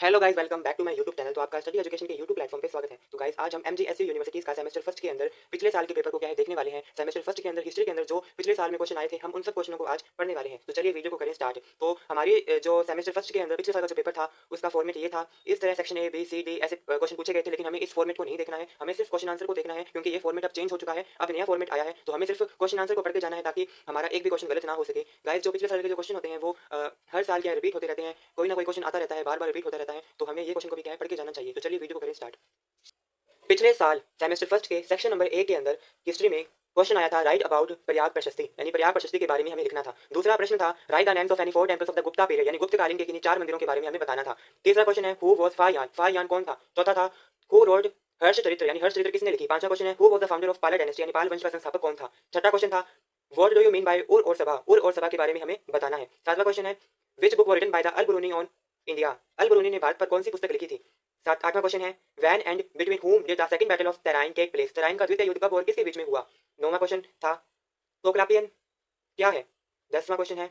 Hello guys, welcome back to my YouTube channel. तो आपका study education के YouTube platform पे स्वागत है। तो गाइस, आज हम एमजीएसयू यूनिवर्सिटीज का सेमेस्टर फर्स्ट के अंदर पिछले साल के पेपर को क्या है देखने वाले हैं। सेमेस्टर फर्स्ट के अंदर हिस्ट्री के अंदर जो पिछले साल में क्वेश्चन आए थे, हम उन सब क्वेश्चनों को आज पढ़ने वाले हैं। तो चलिए वीडियो को करें स्टार्ट। तो हमारी जो सेमेस्टर फर्स्ट के अंदर पिछले साल का जो पेपर था, उसका फॉर्मेट ये था। इस तरह section A B C D ऐसे क्वेश्चन पूछे गए थे, लेकिन हमें इस फॉर्मेट को नहीं देखना है, हमें सिर्फ क्वेश्चन आंसर को देखना है, क्योंकि ये फॉर्मेट अब चेंज हो चुका है। अब नया फॉर्मेट आया है, तो हमें सिर्फ क्वेश्चन आंसर को पढ़ के जाना है, ताकि हमारा एक भी क्वेश्चन गलत ना हो सके। गाइस, जो पिछले साल के जो क्वेश्चन होते हैं वो हर साल क्या रिपीट होते रहते हैं, कोई ना कोई क्वेश्चन आता रहता है, बार बार रिपीट होता रहता है। तो हमें ये क्वेश्चन को भी क्या है पढ़ के जाना चाहिए। तो चलिए वीडियो को करें स्टार्ट। पिछले साल सेमेस्टर फर्स्ट के सेक्शन नंबर ए के अंदर हिस्ट्री में क्वेश्चन आया था राइट अबाउट प्रयाग प्रशस्ति, यानी प्रयाग प्रशस्ति के बारे में हमें लिखना था। दूसरा प्रश्न था right the names of any four temples of the Gupta period, यानी गुप्तकालीन के किन्हीं चार मंदिरों के बारे में हमें बताना था। तीसरा क्वेश्चन है हु वाज फाहियान, फाहियान कौन था। चौथा था हु रोड हर्ष चरित्र, यानी हर्ष चरित्र किसने लिखी। पांचवा क्वेश्चन है who was the founder of पाला डायनेस्टी, यानी पाल वंश का संस्थापक कौन था। छठा क्वेश्चन था what do you mean by उर और सभा, उर और सभा के बारे में हमें बताना है। सातवां क्वेश्चन है which book were written by the Al Biruni on India, Al Biruni ने भारत पर कौन सी पुस्तक लिखी थी। सात आठवां क्वेश्चन है when and between whom did the second battle of Tarain take place, Tarain का द्वितीय युद्ध कब और किसके बीच में हुआ। नौवां क्वेश्चन था टोकलापियन क्या है। दसवां क्वेश्चन है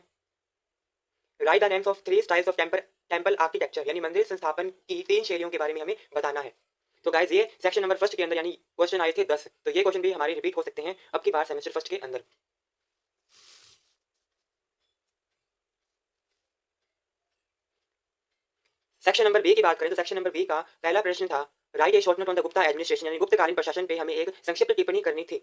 right the names of three styles of temple architecture, यानी मंदिर संस्थापन की तीन शैलियों के बारे में हमें बताना है। तो गाइज, ये सेक्शन नंबर फर्स्ट के अंदर यानी क्वेश्चन आए थे 10। तो ये क्वेश्चन भी हमारे रिपीट हो सकते हैं अब की बार सेमेस्टर फर्स्ट के अंदर। सेक्शन नंबर बी की बात करें तो सेक्शन नंबर बी का पहला प्रश्न था right A short note on the Gupta administration, यानी गुप्तकालीन प्रशासन पे हमें एक संक्षिप्त टिप्पणी करनी थी।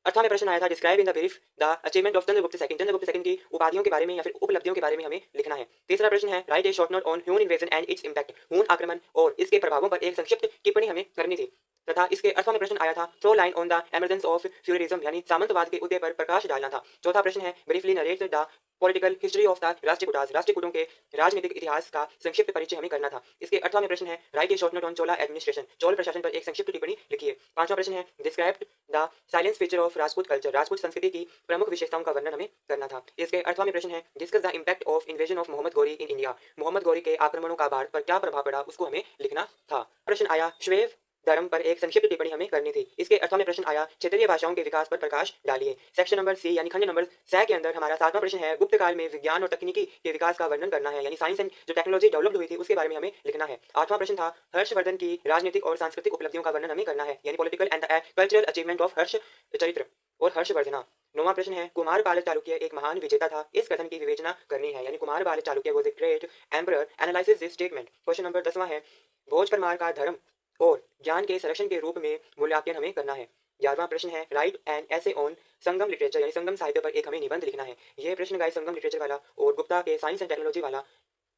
अठारहवें प्रश्न आया था describe in the brief the achievement of Chandragupta second, Chandragupta second की उपाधियों के बारे में या फिर उपलब्धियों के बारे में हमें लिखना है। तीसरा प्रश्न है right A short note on Hyun invasion and it's impact, हून आक्रमण और इसके प्रभावों पर एक संक्षिप्त टिप्पणी हमें करनी थी। तथा इसके 8वां प्रश्न आया था throw line on the emergence of feudalism, यानी सामंतवाद के उदय पर प्रकाश डालना था। चौथा प्रश्न है briefly narrate the political history of the Rashtrakutas, राष्ट्रकूटों के राजनीतिक इतिहास का संक्षिप्त परिचय हमें करना था। इसके 8वां प्रश्न है right A short note on Chola administration, Chola प्रशासन पर एक संक्षिप्त टिप्पणी लिखिए। पांचवा प्रश्न है describe the silence feature of Rajput culture, Rajput संस्कृति की प्रमुख विशेषताओं का वर्णन हमें करना था। इसके 8वां में प्रश्न है discuss the impact of invasion of Mohammad Ghori in India, Mohammad Ghori के आक्रमणों का भारत पर क्या प्रभाव पड़ा उसको हमें लिखना था। प्रश्न आया श्वेव धर्म पर एक संक्षिप्त टिप्पणी हमें करनी थी। इसके 8वां प्रश्न आया क्षेत्रीय भाषाओं के विकास पर प्रकाश डालिए। सेक्शन नंबर सी यानी खंड नंबर 6 के अंदर हमारा 7वां प्रश्न है गुप्त काल में विज्ञान और तकनीकी के विकास का वर्णन करना है, यानी साइंस एंड जो टेक्नोलॉजी डेवलप्ड हुई थी उसके बारे में हमें लिखना है। 8वां प्रश्न था हर्षवर्धन की राजनीतिक और सांस्कृतिक उपलब्धियों का वर्णन हमें करना है, यानी political and cultural achievement of Harshacharita और हर्षवर्धना। 9वां प्रश्न है कुमार पाल चालुक्य एक महान विजेता था, इस कथन की विवेचना करनी है, यानी Kumar Pal Chalukya was a great emperor, analysis this statement. Question number 10वां है भोज परमार का धर्म और ज्ञान के संरक्षण के रूप में मूल्यांकन हमें करना है। 11वां प्रश्न है राइट एंड ऐसे ऑन संगम लिटरेचर, यानी संगम साहित्य पर एक हमें निबंध लिखना है। ये प्रश्न गाइस संगम लिटरेचर वाला और गुप्ता के साइंस एंड टेक्नोलॉजी वाला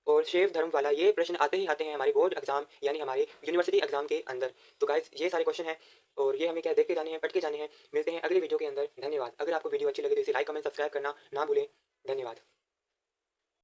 और शेव धर्म वाला ये प्रश्न आते ही आते हैं हमारे बोर्ड एग्जाम यानी हमारे यूनिवर्सिटी एग्जाम के अंदर। तो गाइस, ये सारे क्वेश्चन हैं और ये हमें क्या देख के जाने हैं, पढ़ के जाने हैं। मिलते हैं अगले वीडियो के अंदर। धन्यवाद। अगर आपको वीडियो अच्छी लगे तो इसे लाइक कमेंट सब्सक्राइब करना ना भूलें। धन्यवाद।